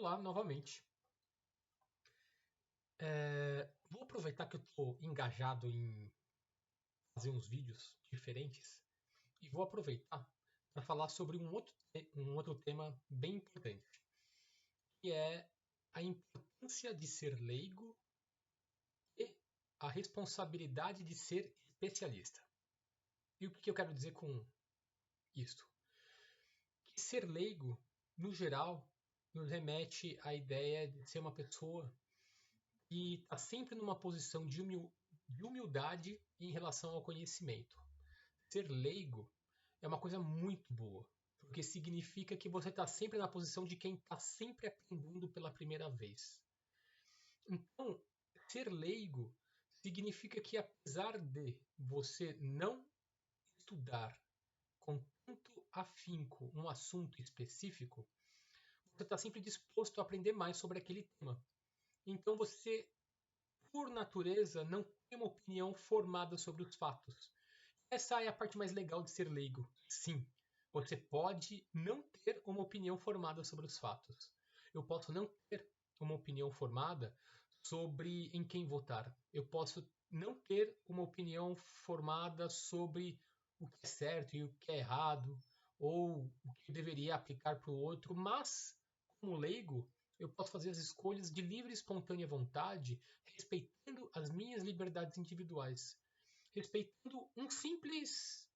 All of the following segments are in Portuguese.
Olá, novamente. Vou aproveitar que eu estou engajado em fazer uns vídeos diferentes e vou aproveitar para falar sobre um outro tema bem importante, que é a importância de ser leigo e a responsabilidade de ser especialista. E o que eu quero dizer com isto? Que ser leigo, no geral, nos remete à ideia de ser uma pessoa que está sempre numa posição de humildade em relação ao conhecimento. Ser leigo é uma coisa muito boa, porque significa que você está sempre na posição de quem está sempre aprendendo pela primeira vez. Então, ser leigo significa que apesar de você não estudar com tanto afinco um assunto específico, você está sempre disposto a aprender mais sobre aquele tema. Então você, por natureza, não tem uma opinião formada sobre os fatos. Essa é a parte mais legal de ser leigo. Sim, você pode não ter uma opinião formada sobre os fatos. Eu posso não ter uma opinião formada sobre em quem votar. Eu posso não ter uma opinião formada sobre o que é certo e o que é errado, ou o que eu deveria aplicar para o outro, mas, como leigo, eu posso fazer as escolhas de livre e espontânea vontade, respeitando as minhas liberdades individuais, respeitando uma simples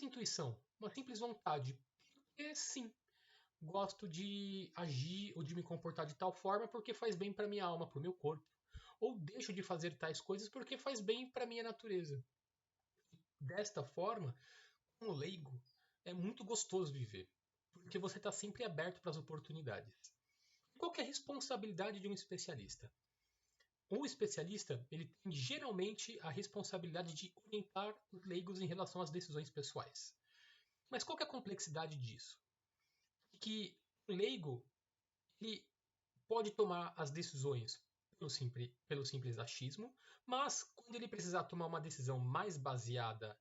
intuição, uma simples vontade. Porque sim, gosto de agir ou de me comportar de tal forma porque faz bem para minha alma, para o meu corpo. Ou deixo de fazer tais coisas porque faz bem para minha natureza. Desta forma, como leigo, é muito gostoso viver, porque você está sempre aberto para as oportunidades. Qual que é a responsabilidade de um especialista? O especialista, ele tem geralmente a responsabilidade de orientar os leigos em relação às decisões pessoais. Mas qual que é a complexidade disso? Que o leigo, ele pode tomar as decisões pelo simples achismo, mas quando ele precisar tomar uma decisão mais baseada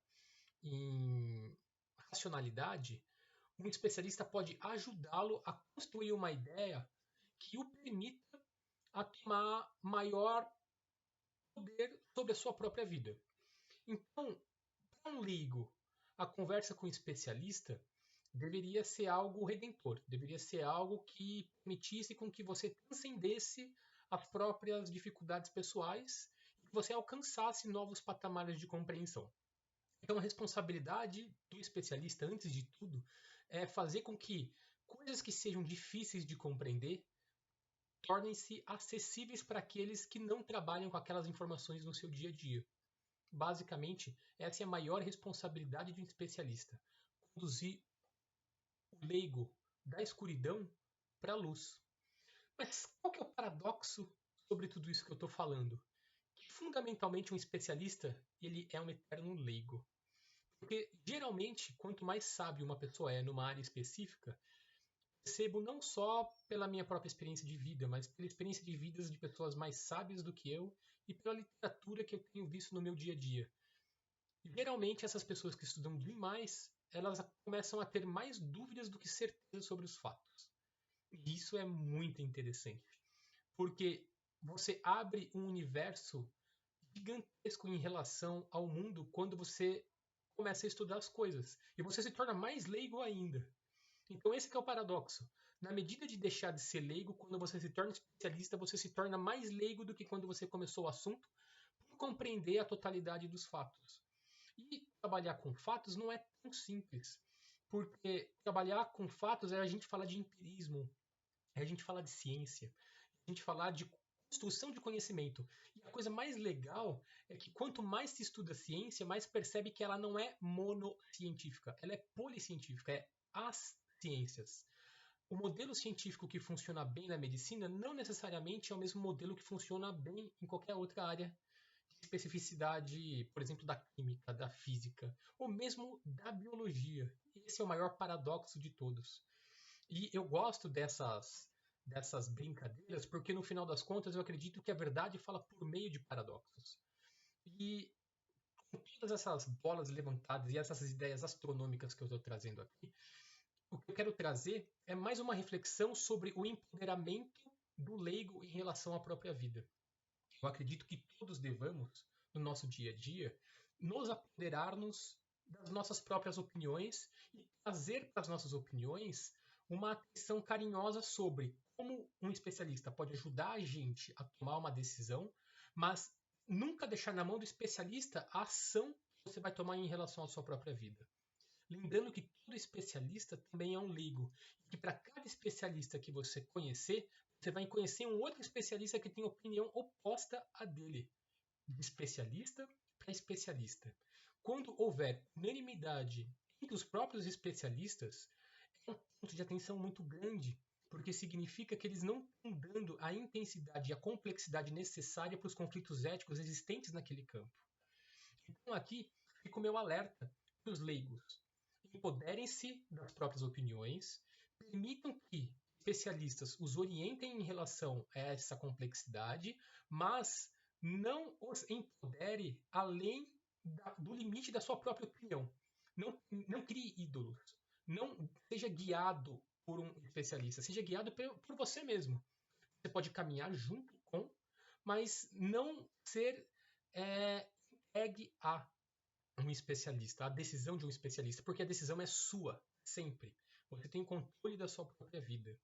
em racionalidade, um especialista pode ajudá-lo a construir uma ideia que o permita a tomar maior poder sobre a sua própria vida. Então, para um leigo, a conversa com o especialista deveria ser algo redentor, deveria ser algo que permitisse com que você transcendesse as próprias dificuldades pessoais e que você alcançasse novos patamares de compreensão. Então, a responsabilidade do especialista, antes de tudo, é fazer com que coisas que sejam difíceis de compreender tornem-se acessíveis para aqueles que não trabalham com aquelas informações no seu dia a dia. Basicamente, essa é a maior responsabilidade de um especialista: conduzir o leigo da escuridão para a luz. Mas qual que é o paradoxo sobre tudo isso que eu estou falando? Que fundamentalmente um especialista, ele é um eterno leigo. Porque geralmente, quanto mais sábio uma pessoa é numa área específica, percebo não só pela minha própria experiência de vida, mas pela experiência de vidas de pessoas mais sábias do que eu e pela literatura que eu tenho visto no meu dia a dia. E geralmente essas pessoas que estudam demais, elas começam a ter mais dúvidas do que certeza sobre os fatos. E isso é muito interessante, porque você abre um universo gigantesco em relação ao mundo quando você começa a estudar as coisas. E você se torna mais leigo ainda. Então esse que é o paradoxo. Na medida de deixar de ser leigo, quando você se torna especialista, você se torna mais leigo do que quando você começou o assunto, por compreender a totalidade dos fatos. E trabalhar com fatos não é tão simples, porque trabalhar com fatos é a gente falar de empirismo, é a gente falar de ciência, é a gente falar de construção de conhecimento. E a coisa mais legal é que quanto mais se estuda a ciência, mais percebe que ela não é monocientífica, ela é policientífica, é as ciências. O modelo científico que funciona bem na medicina não necessariamente é o mesmo modelo que funciona bem em qualquer outra área de especificidade, por exemplo, da química, da física, ou mesmo da biologia. Esse é o maior paradoxo de todos. E eu gosto dessas brincadeiras porque, no final das contas, eu acredito que a verdade fala por meio de paradoxos. E com todas essas bolas levantadas e essas ideias astronômicas que eu estou trazendo aqui, o que eu quero trazer é mais uma reflexão sobre o empoderamento do leigo em relação à própria vida. Eu acredito que todos devamos, no nosso dia a dia, nos apoderar-nos das nossas próprias opiniões e trazer para as nossas opiniões uma atenção carinhosa sobre como um especialista pode ajudar a gente a tomar uma decisão, mas nunca deixar na mão do especialista a ação que você vai tomar em relação à sua própria vida. Lembrando que todo especialista também é um leigo, e que para cada especialista que você conhecer, você vai conhecer um outro especialista que tem opinião oposta à dele, de especialista para especialista. Quando houver unanimidade entre os próprios especialistas, é um ponto de atenção muito grande, porque significa que eles não estão dando a intensidade e a complexidade necessária para os conflitos éticos existentes naquele campo. Então aqui fica o meu alerta para os leigos. Empoderem-se das próprias opiniões, permitam que especialistas os orientem em relação a essa complexidade, mas não os empodere além do limite da sua própria opinião. Não crie ídolos. Não seja guiado por um especialista, seja guiado por você mesmo. Você pode caminhar junto com, mas não ser entregue a um especialista, a decisão de um especialista, porque a decisão é sua, sempre. Você tem o controle da sua própria vida.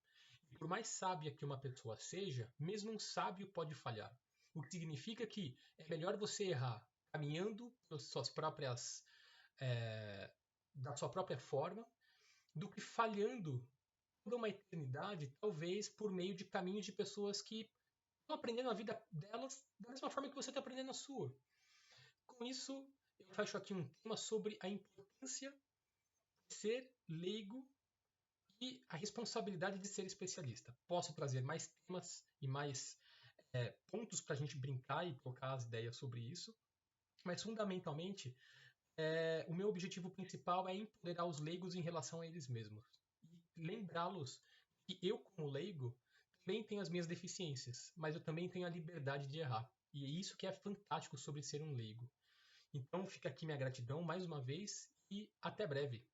E por mais sábia que uma pessoa seja, mesmo um sábio pode falhar. O que significa que é melhor você errar caminhando da sua própria forma, do que falhando toda uma eternidade, talvez por meio de caminhos de pessoas que estão aprendendo a vida delas da mesma forma que você está aprendendo a sua. Com isso, eu fecho aqui um tema sobre a importância de ser leigo e a responsabilidade de ser especialista. Posso trazer mais temas e mais pontos para a gente brincar e trocar as ideias sobre isso, mas fundamentalmente o meu objetivo principal é empoderar os leigos em relação a eles mesmos e lembrá-los que eu, como leigo, também tenho as minhas deficiências, mas eu também tenho a liberdade de errar. E é isso que é fantástico sobre ser um leigo. Então fica aqui minha gratidão mais uma vez e até breve.